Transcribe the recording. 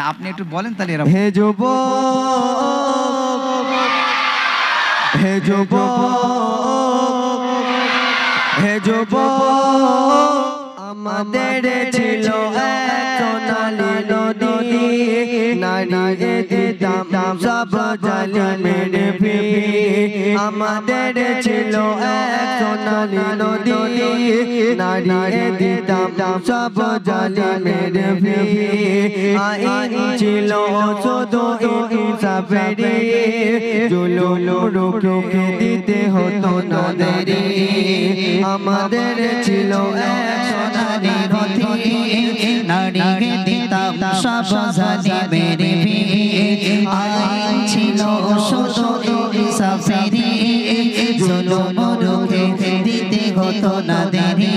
আপনি একটু বলেন তাহলে এরা হে যুবক হে যুবক হে যুবক আমাদের ছিল এক সোনালী নদী নারী দিতাম সব জালিমের ভি আমাদের ছিল এক সোনালী নদী নারী দিতাম সব জালিমের ভি আইন ছিল শুধু ইনসাফেরই জুলুম রুখে দিতে হতো না দেরি আমাদের ছিল এক সোনালী নদী নারী দিতাম সব জালিমের ভি আইন ছিল শুধু ইনসাফেরই জুলুম রুখে দিতে হতো না দেরি